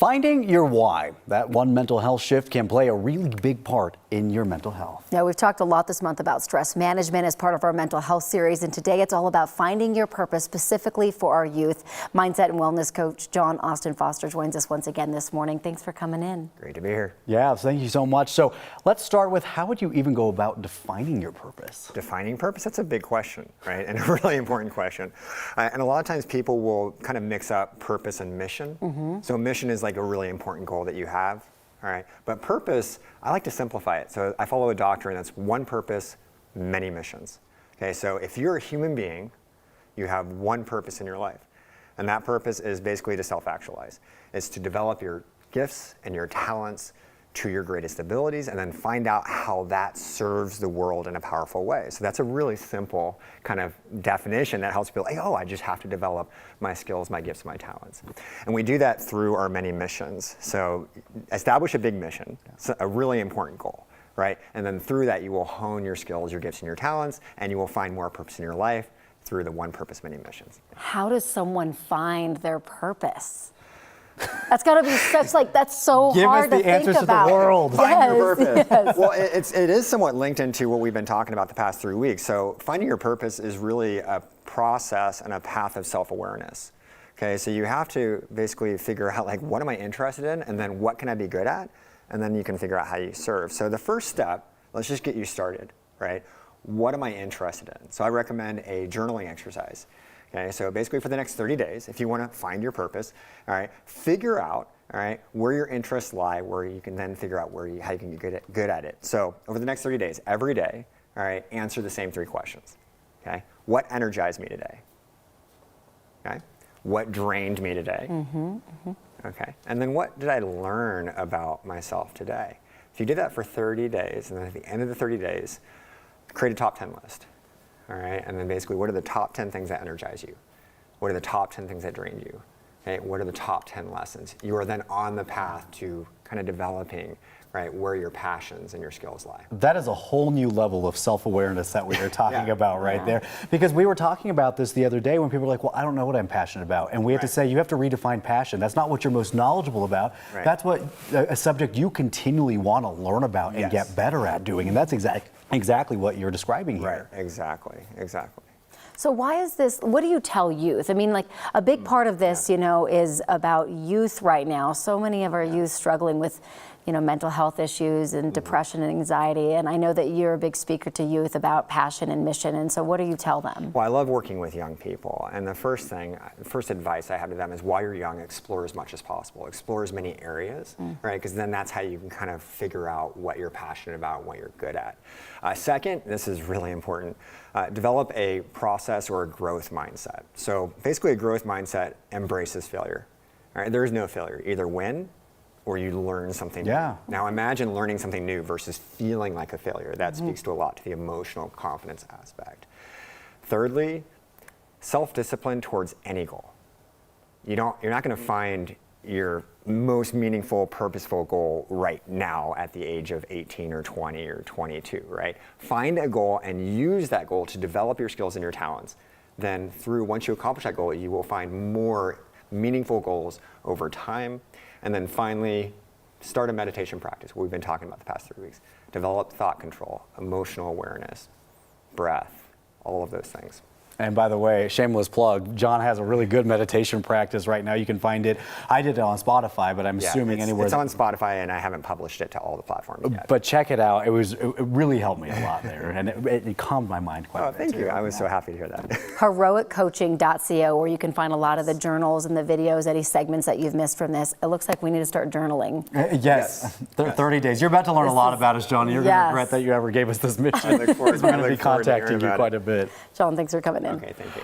Finding your why. That one mental health shift can play a really big part in your mental health. Now, we've talked a lot this month about stress management as part of our mental health series, and today it's all about finding your purpose specifically for our youth. Mindset and wellness coach John Austin Foster joins us once again this morning. Thanks for coming in. Great to be here. Yeah, thank you so much. So let's start with, how would you even go about defining your purpose? Defining purpose, that's a big question, right? And a really important question. And a lot of times people will kind of mix up purpose and mission. So mission is like a really important goal that you have, all right? But purpose, I like to simplify it. So I follow a doctrine that's one purpose, many missions. Okay, so if you're a human being, you have one purpose in your life. And that purpose is basically to self-actualize. It's to develop your gifts and your talents to your greatest abilities, and then find out how that serves the world in a powerful way. So that's a really simple kind of definition that helps people like, oh, I just have to develop my skills, my gifts, my talents. And we do that through our many missions. So establish a big mission, a really important goal, right? And then through that, you will hone your skills, your gifts, and your talents, and you will find more purpose in your life through the one purpose, many missions. How does someone find their purpose? That's got to be such, like, that's so hard to think about. Give us the answers to the world. Find your purpose. Yes. Well, it is somewhat linked into what we've been talking about the past 3 weeks. So finding your purpose is really a process and a path of self-awareness. Okay, so you have to basically figure out, like, what am I interested in, and then what can I be good at, and then you can figure out how you serve. So the first step, let's just get you started, right? What am I interested in? So I recommend a journaling exercise. Okay, so basically for the next 30 days, if you want to find your purpose, all right, figure out, all right, where your interests lie, where you can then figure out how you can get good at it. So over the next 30 days, every day, all right, answer the same 3 questions. Okay, what energized me today? Okay, what drained me today? Okay, and then what did I learn about myself today? If you did that for 30 days, and then at the end of the 30 days, create a top 10 list. All right, and then basically, what are the top 10 things that energize you? What are the top 10 things that drain you? Okay, what are the top 10 lessons? You are then on the path to kind of developing, right, where your passions and your skills lie. That is a whole new level of self-awareness that we were talking about right there. Because we were talking about this the other day when people were like, well, I don't know what I'm passionate about. And we have to say, you have to redefine passion. That's not what you're most knowledgeable about. That's what a subject you continually want to learn about and get better at doing. And that's exactly what you're describing here. Right, exactly. So why is this, what do you tell youth? I mean, like, a big part of this, you know, is about youth right now. So many of our youth struggling with, you know, mental health issues and depression and anxiety. And I know that you're a big speaker to youth about passion and mission. And so what do you tell them? Well, I love working with young people. And the first advice I have to them is, while you're young, explore as much as possible. Explore as many areas, right? Because then that's how you can kind of figure out what you're passionate about and what you're good at. Second, this is really important, develop a process or a growth mindset. So basically, a growth mindset embraces failure. All right? There is no failure. Either win or you learn something new. Now imagine learning something new versus feeling like a failure. That speaks to a lot to the emotional confidence aspect. Thirdly, self-discipline towards any goal. You're not going to find your most meaningful, purposeful goal right now at the age of 18 or 20 or 22, right? Find a goal and use that goal to develop your skills and your talents. Then once you accomplish that goal, you will find more meaningful goals over time. And then finally, start a meditation practice, what we've been talking about the past 3 weeks. Develop thought control, emotional awareness, breath, all of those things. And by the way, shameless plug, John has a really good meditation practice right now. You can find it. I did it on Spotify, but I'm assuming anywhere. It's on Spotify, and I haven't published it to all the platforms yet. But check it out. It really helped me a lot there, and it calmed my mind quite a bit. Thank you. I was so happy to hear that. Heroiccoaching.co, where you can find a lot of the journals and the videos, any segments that you've missed from this. It looks like we need to start journaling. Yes. 30 days. You're about to learn a lot about us, John. You're going to regret that you ever gave us this mission. I look forward we're going to be contacting you quite a bit. John, thanks for coming in. Okay, thank you.